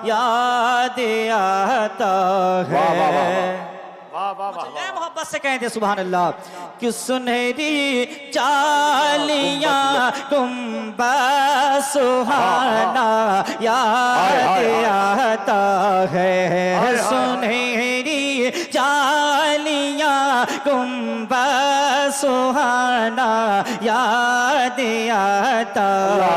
याद आता है। वाह वाह वाह, मोहब्बत से कहते सुभान अल्लाह। कि सुनहरी चालियां गुंबा सुहाना याद आता है। सुनहरी चालियां गुंबा सुहाना याद आता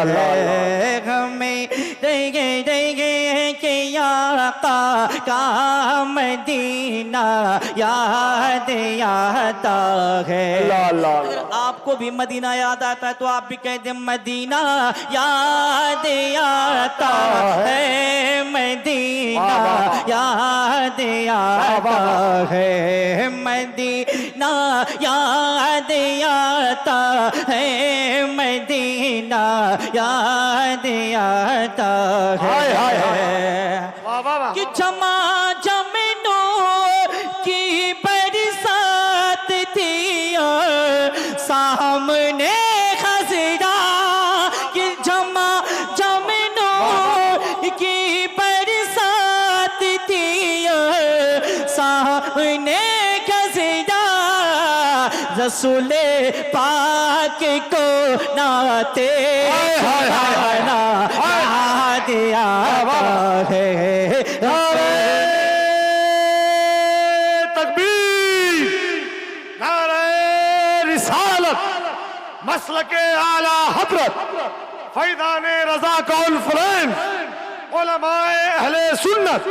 है। हमें देंगे देंगे के आका का मदीना याद आता है। अगर आपको भी मदीना याद आता है तो आप भी कह दे मदीना याद आता है। मदीना याद आता है। मदीना याद आता है। मदीना याद आता है। कि झमा झमनों की बरसात थी सामने खजरा। कि झमा झमनों की बरसात थी सामने खजरा। रसूले पाक को नाते याद आता है। मसलके आला हजरत फैज़ाने रज़ा कौल फरैन उलमाए अहले सुन्नत।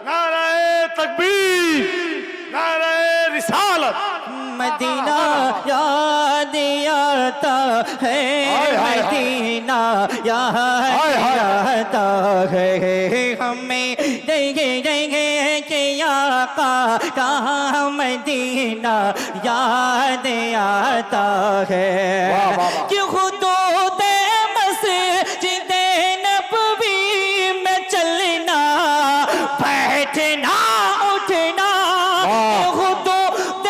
नाराए तकबीर, नाराए रिसालत। मदीना याद आता है। मदीना याद आता है। हमें देंगे देंगे के आका का मदीना याद आता है। कि हुदूद मस्जिद नबवी में चलना बैठना उठना। हुदूद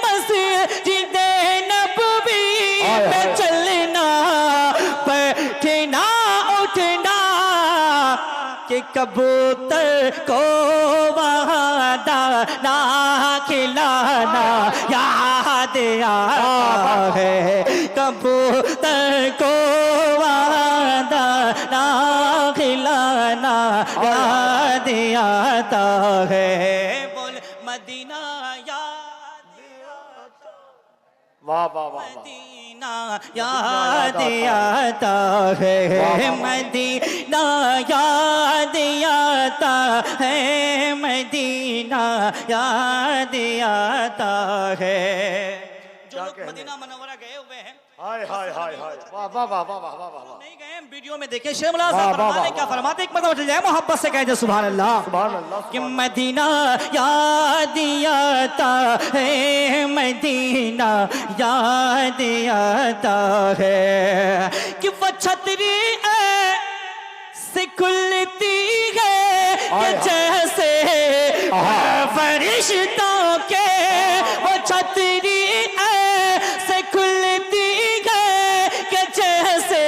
मस्जिद नबवी में चलना बैठना उठना। कि कबूतर को वहाँ दाना खिलाना याद आता है। कबूतर को वहाँ दाना खिलाना याद आता है। बोल मदीना याद आता। वाह वाह वाह, मदीना याद आता है। मदीना याद आता है। मदीना याद आता है। जो लोग मदीना मनव्वरा गए हुए हैं, हाय हाय हाय हाय, वाह वाह वाह वाह वाह वाह वाह। नहीं गए वीडियो में देखे शेख मुल्ला साहब फरमाते क्या फरमाते, एक मतलब चल जाए मोहब्बत से कहते सुभान अल्लाह। कि मदीना याद आता है। मदीना याद आता है। कि वो छतरी से खुलती है कि जैसे फरिश्तों के। वो छतरी से खुलती है कि जैसे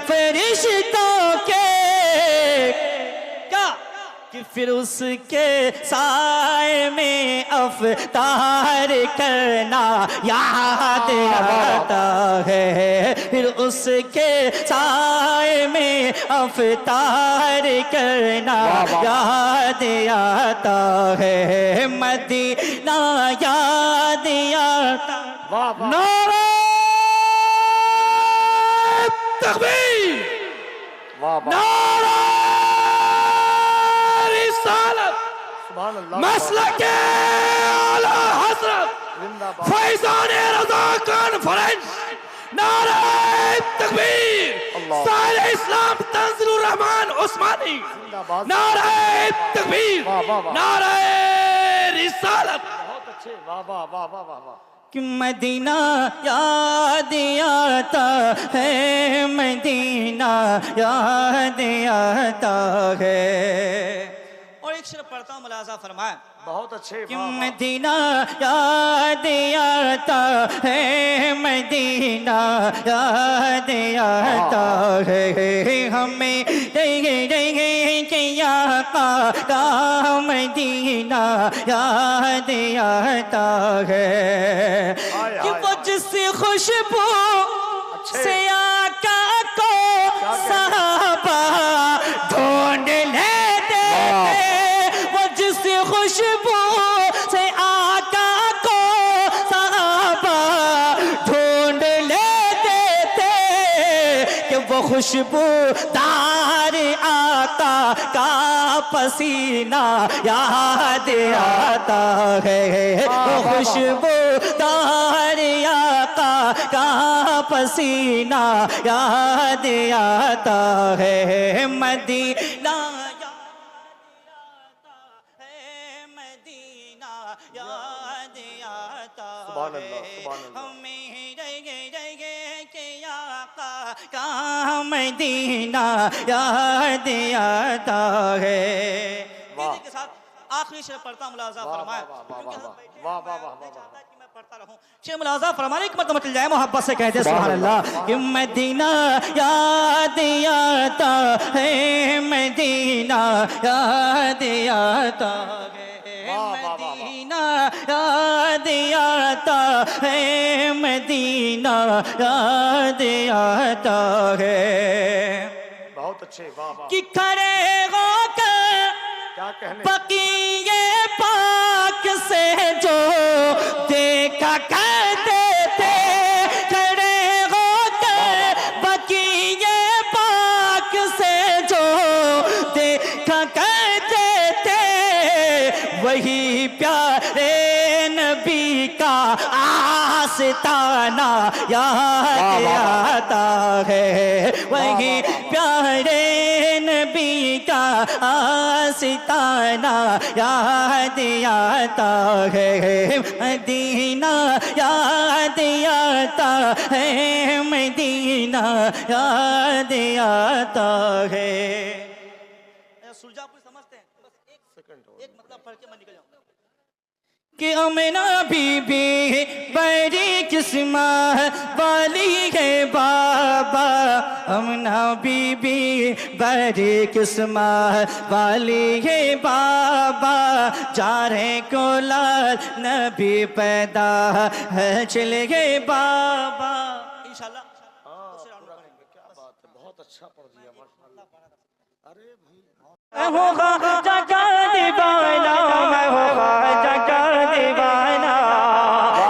फरिश्तों के। क्या कि फिर उसके साए में अफ्तार करना याद आता है। फिर उसके साए में अफ्तार करना याद आता है। मदीना याद आता। नारे तकबीर, नारे रिसालत। मसलके आला हजरत फैज़ाने रज़ा कॉन्फ्रेंस। नारे तकबीर, साहिल इस्लाम तंजीलुर रहमान उस्मानी। नारे तकबीर, नारे रिसालत। बहुत अच्छे, वाह वाह वाह वाह वाह वाह। कि मदीना याद आता है। मदीना याद आता है। और एक शेर पढ़ता हूँ, मुलाजा फरमाए। बहुत अच्छे। कि मदीना याद आता है, मदीना याद आता है हमें, क्या का मदीना याद आता है कि वो जिस खुशबू से आका को साहबा ढूंढ लेते थे, वो जिस खुशबू से आका को साहबा ढूंढ लेते थे, कि वो खुशबूदार आका का पसीना याद आता है, वो खुशबूदार आका का पसीना याद आता है, मदीना याद आता है हमें, का मदीना याद आता है। के साथ आखिरी शेर पढ़ता हूं, मुलाजा फरमाए। वाह वाह वाह वाह, मैं पढ़ता रहूं। शेर मुलाजा फरमाने की मतलब चल जाए, मोहब्बत से कहते सुभान अल्लाह। कि मदीना याद आता है, मदीना याद आता है, मदीना याद आता है, मदीना याद आता है। बहुत अच्छे। वाह वाह। कि खड़े होकर क्या कहने, बकीये पाक से जो देखा करते थे, खड़े होकर बकीये पाक से जो देखा करते थे, वही प्यारे नबी का आस्ताना याद आता है, वही प्यारे नबी का आस्ताना याद आता है, मदीना याद आता है, मदीना याद आता है। सुलझापुर समझते हैं, बस एक मतलब पढ़ के मैं निकल जाऊं। कि अमीना बीबी बड़ी किस्मत वाली है बाबा, अमीना बीबी बड़ी किस्मत वाली है बाबा, जा रहे को लाल नबी पैदा है चले गए बाबा। इंशाल्लाह क्या बात है, बहुत अच्छा पढ़ दिया माशाअल्लाह। अरे मैं होगा जगा दीवाना, मैं होगा जगा दीवाना,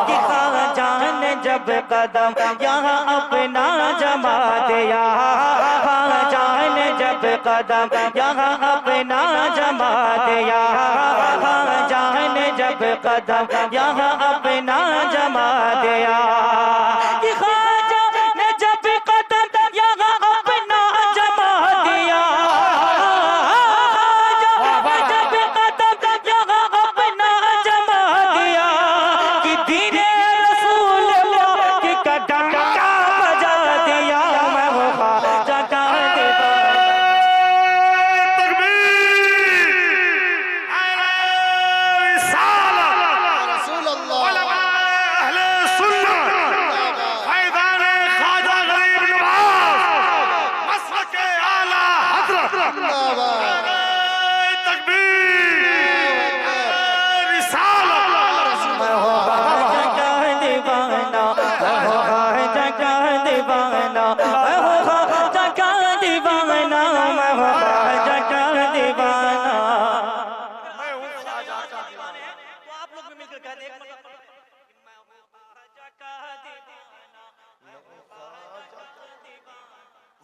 कि खाजान जब कदम यहाँ अपना जमा दिया, खाजान जब कदम यहाँ अपना जमा दिया, खाजान जब कदम यहाँ अपना जमा दिया, कि खाजान जब कदम यहाँ अपना जमा दिया,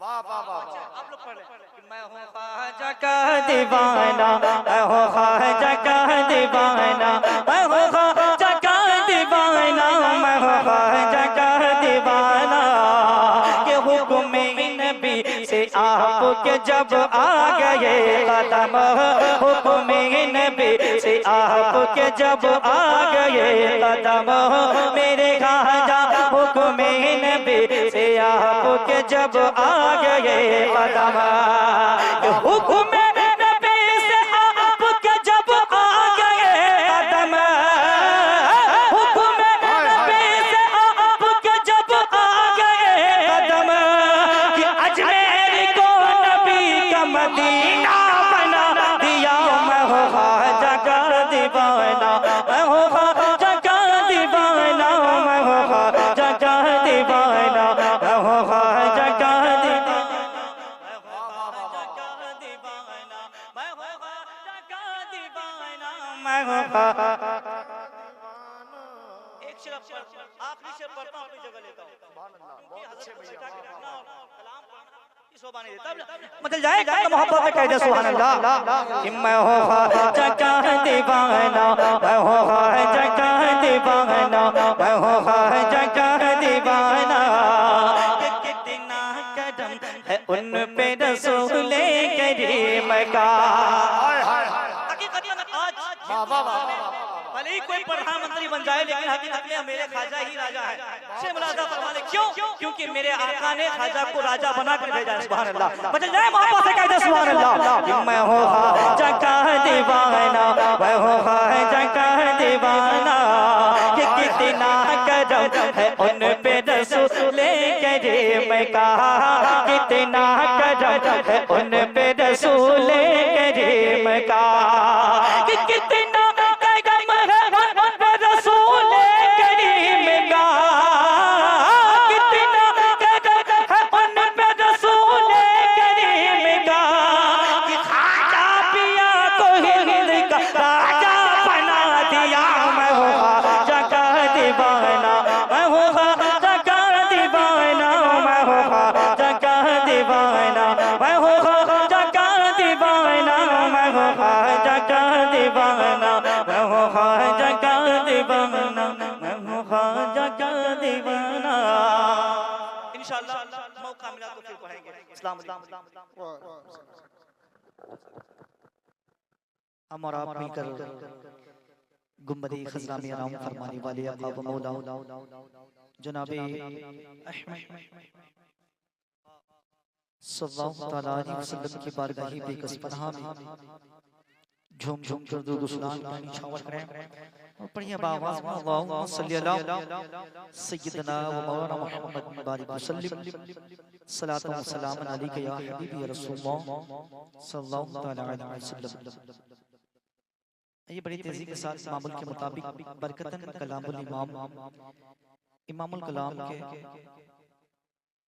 आप लोग पढ़ लें। मैं हूँ ख्वाजा का दीवाना, मैं हूँ ख्वाजा का दीवाना, मैं हूँ ख्वाजा का दीवाना, मैं हूँ ख्वाजा का दीवाना। ये हुक्म नबी से आपके जब आ गए कदम, हुक्म नबी से आपके जब आ गए कदम, मेरे ख्वाजा हुक्म नबी से आपके जब आ गए कदम, हुक्म नबी से आपके जब मदीना बना दिया, मैं हो ख्वाजा का दीवाना, मैं हो ख्वाजा का दीवाना, मैं हो ख्वाजा का दीवाना, मैं हो ख्वाजा का दीवाना, मैं हो ख्वाजा का दीवाना, मैं हो एक शेर आखिरी शेर पढ़ता हूं, अपनी जगह लेता हूं। मतलब जाएगा मोहब्बत में कह दे सुभान अल्लाह कि मैं हो ख्वाजा का दीवाना, मैं हो ख्वाजा का दीवाना, मैं हो ख्वाजा का दीवाना, कितना कदम है उन पे रसूले करीम का। भले ही कोई प्रधानमंत्री बन जाए, लेकिन हकीकत में मेरे ख्वाजा ही राजा है। से मुलाजा फरमा ले, क्यों? क्योंकि मेरे आका ने ख्वाजा को राजा बना कर भेजा है। सुभान अल्लाह। बचन जाए मोहब्बत से कहते सुभान अल्लाह कि मैं हो ख्वाजा का दीवाना, मैं हो ख्वाजा का दीवाना, कि कितना कदम है उन पे रसूले करीम का, कितना कदम है उन पे रसूले करीम का, कि कितना मौका मिला तो फिर पढ़ेंगे। हम और आप मिलकर गुम्बदी खज़रा में आराम फरमाने वाले आका व मौला जनाबे अहमद सल्लल्लाहु तआला अलैहि वसल्लम की बारगाह बेकस पनाह में झूम झूम कर दुरूद सलाम पानी छावर करें और पढ़िए बावाज़ में अल्लाहुम्मा सल्ली अला सय्यिदना व मौलाना मुहम्मद बारिक वसल्लम सलातो व सलाम अलैका या हबीबी या रसूलल्लाह सल्लल्लाहु तआला अलैहि वसल्लम। ये बड़ी तेजी के साथ मामूल के मुताबिक बरकतन कलामुल इमामुल कलाम के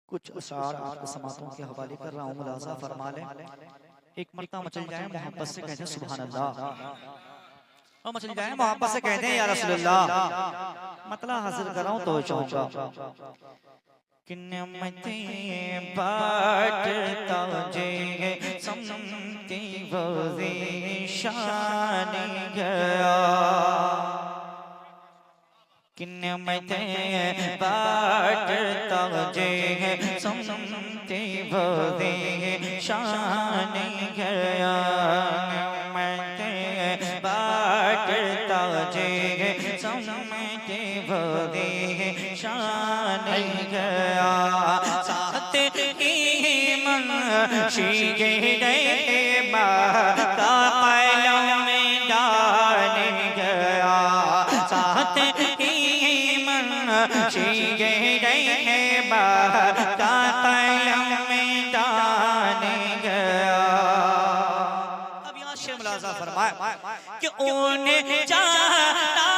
कुछ अशार आपको समातों के हवाले कर रहा हूँ, मुलाजा फरमा लें। एक मरतबा मचल जाए मोहब्बत से कहते हैं सुभान अल्लाह, और मचल जाए मोहब्बत से कहते हैं या रसूलल्लाह। मतलब हाजिर कर रहा हूँ तो चाहूँगा कि नेमतें बांटता जे समती वज़ी शान गया, कि नेमतें बांटता जे समती वज़ी शान गया, नेमतें बांटता जे समती वज़ी शान गया, साथ ही मुंशी गए का कलम में डाल गया, साथ ही मुंशी गए का कलम में डाल गया। अब यहाँ शेर मुलाजा फरमाए कि उन्हें जाना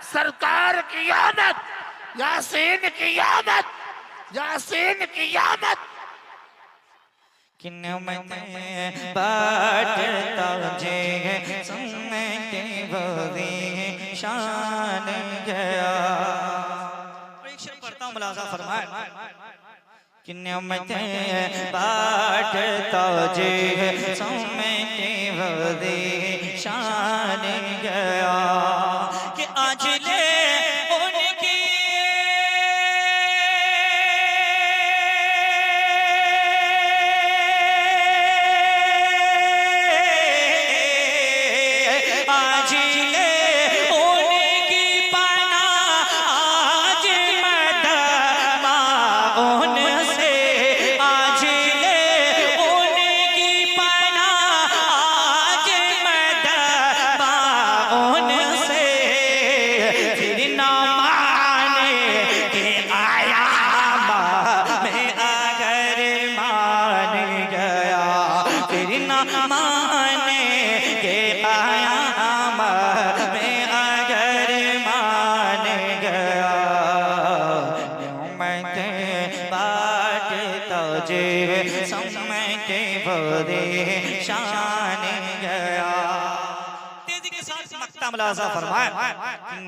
सरकार की आमद, यासीन की आमद, यासीन की आमद। कि नेमतें बांटता जे समती वज़ी शान गया। एक शेर पढ़ता हूँ, मुलाजा फरमाए कि नेमतें बांटता जे समेटे वदे शान गया कि आज ले उनकी आज ले उनकी पना आज मदमा उनसे आज ले उनकी पना आज मदमा उनसे फिर ना माने के आया मैं अगर मान गया फिर ना माने के आया मैं अगर मान गया नेमतें बांटता जे समेटे वदे शान गया। तेजी के साथ मक्ता मुलाजा फरमाए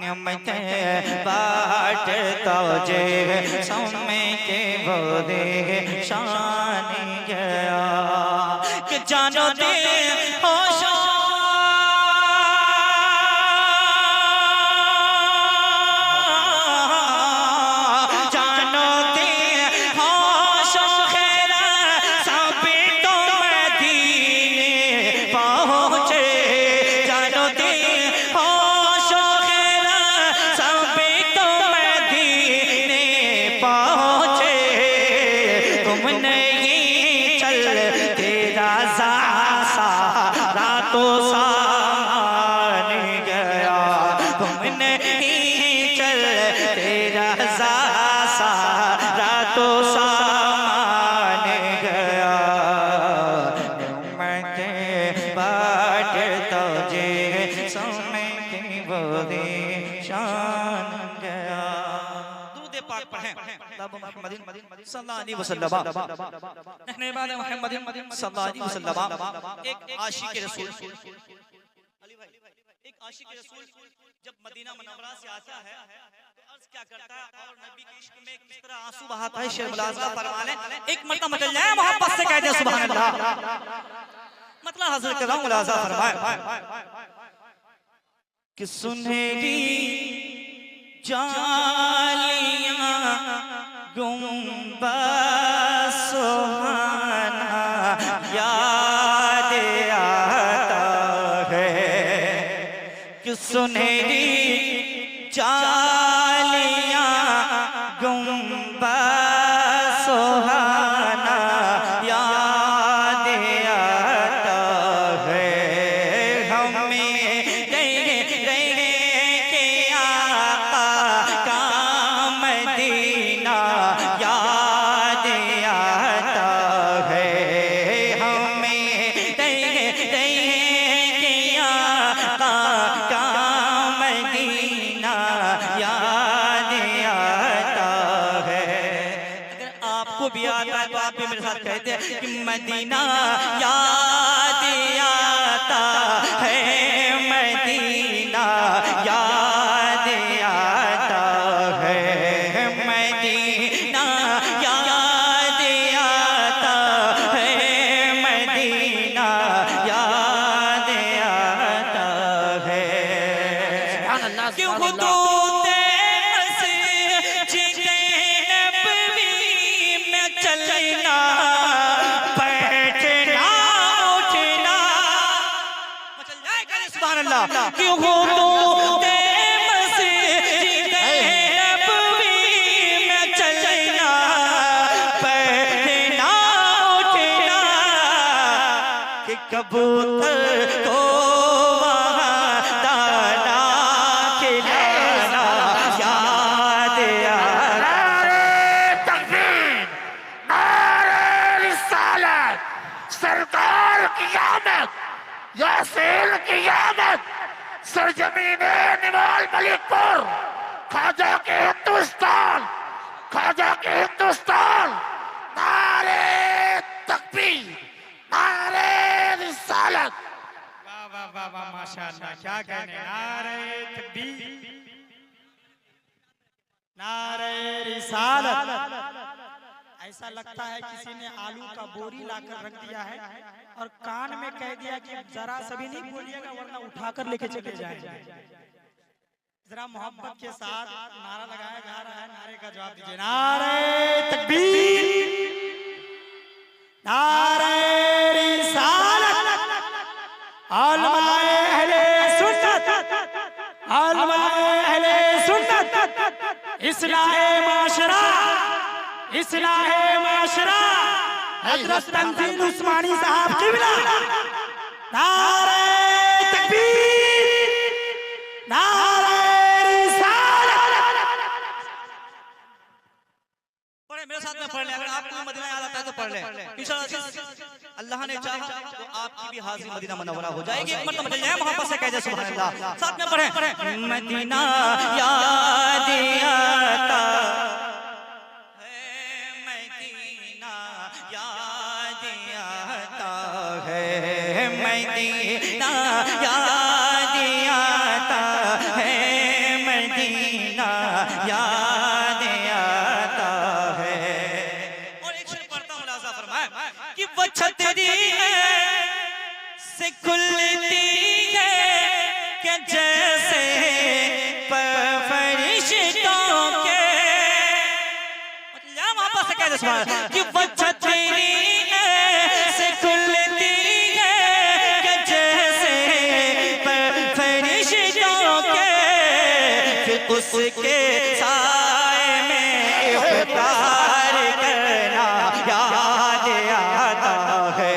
नेमतें बांटता जे समेटे वदे शान गया कि जानो दे होशो जानो दे होशो खैरा सब तो मदीने पहुंचे जानो दे होशो खैरा सब तो मदीने पहुंचे तुम नहीं चल तेरा सारा तो सामान गया तुम नहीं चल तेरा सारा तो सामान गया नेमतें बांटता जे समेटे वदे शान गया। दुरूद पाक पढ़ें मुहम्मदिन सल्लल्लाहु अलैहि वसल्लम कहने वाले मुहम्मदिन सल्लल्लाहु अलैहि वसल्लम एक आशिक रसूल अली भाई एक आशिक रसूल जब मदीना मुनव्वरा से आता है तो अर्ज क्या करता है और नबी के इश्क में किस तरह आंसू बहाता है शेर मुलाजा फरमाने एक मरतबा मचल जाए मोहब्बत से कह दे सुभान अल्लाह मतलब हजरत के मुलाजा फरमाए कि सुनहरी जालियां गुंबद सुहाना याद आता है कि सुनहरी जालियां गुंबद सुहाना याद आता है हमें मदीना याद आता है हमें का मदीना याद आता है। अगर आपको भी आता है तो आप भी मेरे साथ कहते हैं कि मदीना याद आता है मदीना याद आता है मदीना याद आता है मदीना याद आता है क्यों हुदूद मस्जिद नबवी में चलना बैठना उठना मचल जाए करे सुभान अल्लाह क्यों हुदूद मस्जिद नबवी में चलना बैठना उठना कि कबूतर को वहाँ दाना खिलाना याद आता नारे तकबीर, नारे रिसालत, सरकार की आमद, यासीन की आमद, सरजमीने निमाल मलिकपुर, ख्वाजा के हिंदुस्तान, ख्वाजा के हिंदुस्तान, नारे तकबीर, नारे रिसालत। वाह वाह वाह वाह माशाअल्लाह क्या कहने नारे तकबीर नारे रिसालत ऐसा लगता है किसी ने आलू का बोरी लाकर रख दिया है और कान में कह दिया कि जरा सभी नहीं बोलिएगा वरना उठाकर लेके चले जाएंगे। जरा मोहब्बत के साथ नारा लगाया जा रहा है, नारे का जवाब दीजिए। नारे तकबीर, नारे रिसालत, उलमाए अहले सुन्नत, उलमाए अहले सुन्नत, इस्लाहे माशरा, इस्लाहे माशरा, हजरत तंजील उस्मानी साहब किबला। नारे तकबीर, नारे मेरे साथ में पढ़ ले, अगर आपको मदीना याद आता है तो पढ़ ले। इंशाअल्लाह अल्लाह ने चाहा तो आपकी भी हाजिरी मदीना मुनव्वरा हो जाएगी। एक मरतबा चल जाए मोहब्बत से कह दे सुभान अल्लाह। साथ में पढ़े, मदीना याद आता है, मदीना याद आता है, मदीना याद आता है, मदीना याद आता है। और एक शेर पढ़ता हूँ, लाज़ा फरमाए कि वो छतरी है से खुलती है कि जैसे फरिश्तों के, वापस से कह दे सुभान अल्लाह कि वो छतरी है से खुलती है कि जैसे फरिश्तों के, फिर उसके साए में इफ्तार करना याद आता है,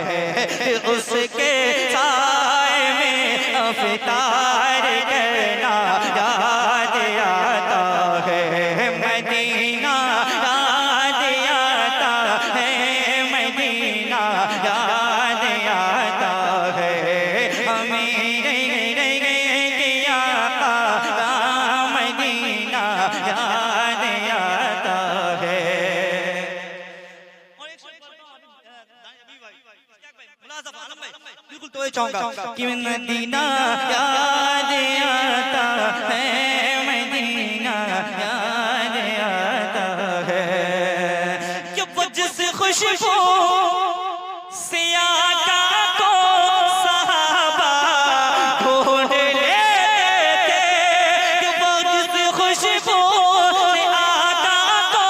फिर उसके साए में इफ्तार करना याद आता है। मदीना याद आता है, मदीना याद आता है, अमीर गया मदीना याद आता है। बिल्कुल तो ये चाहूंगा कि मदीना याद आता है, मदीना याद आता है, कि वो जिस खुशबू से आका को सहाबा ढूंढ लेते थे, कि वो जिस खुशबू से आका को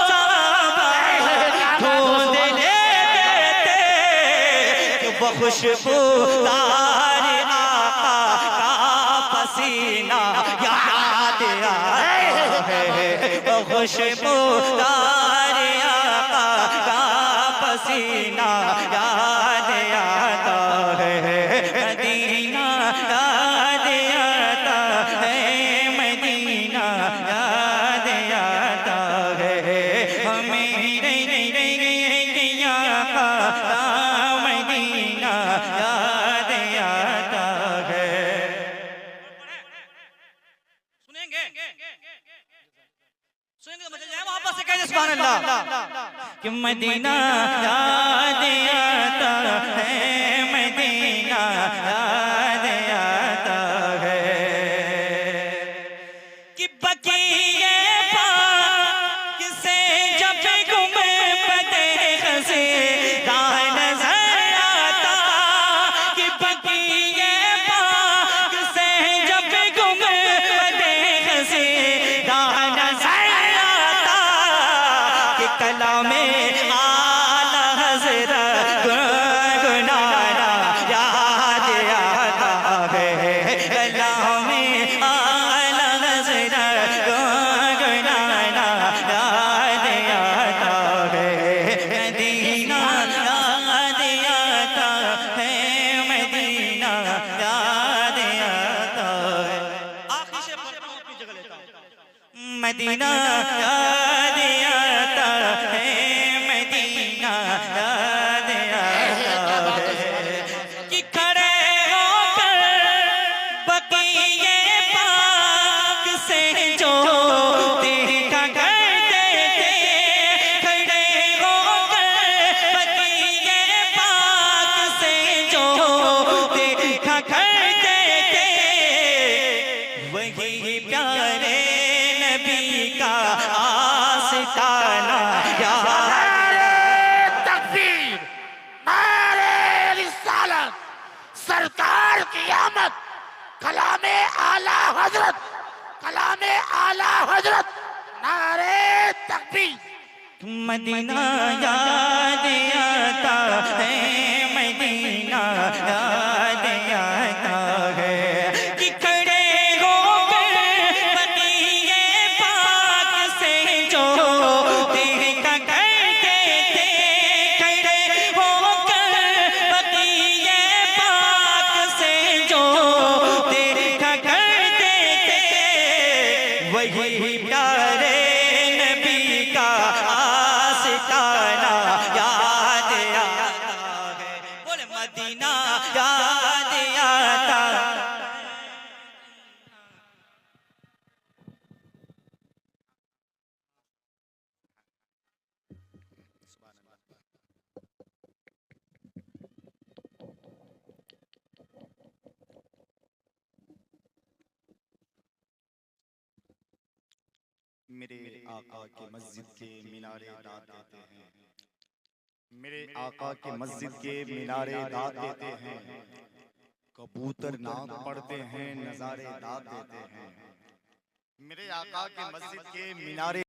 सहाबा ढूंढ लेते थे, कि वो खुशबूदार आका का पसीना याद आता है, वो खुशबूदार आका का पसीना याद आता है। मदीना याद आता है, मदीना याद आता है, हमें गया मदीना याद आता है। सुनेंगे सुनेंगे मजा जाए, वापस से कह दे सुभान अल्लाह कि मदीना याद आता है, मदीना याद आता है, कि बकीए पाक से जब गुंबदे खसे नजर आता, कि बकीए पाक से जब गुंबदे खसे नजर आता, कि कलामे आला हज़रत गुनगुनाना याद आता है, कलामे आला हज़रत गुनगुनाना याद आता है। मदीना याद आता है, मदीना याद आता है। आखिरी शेर पढ़ता हूं, अपनी जगह लेता हूं। मदीना याद आता है, मदीना याद आता है, कि खड़े होकर बकीए पाक से जो देखा करते थे, खड़े होकर बकीए पाक से जो देखा करते थे, वही प्यारे नबी का कलामे आला हजरत, नारे तकबीर। मदीना याद आता है, मदीना याद आता है कि खड़े होकर बनिए पाक से जो देखा करते थे, खड़े होकर बनिए पाक से जो देखा करते थे, वही प्यारे नबी का आशिकाना याद आता है। बोले मदीना याद आता। मेरे आका के मस्जिद के मीनारे दाद देते हैं, मेरे आका के मस्जिद के मीनारे दाद देते हैं, कबूतर नाक पढ़ते हैं, नजारे दाद देते हैं। मेरे आका के मस्जिद के मीनारे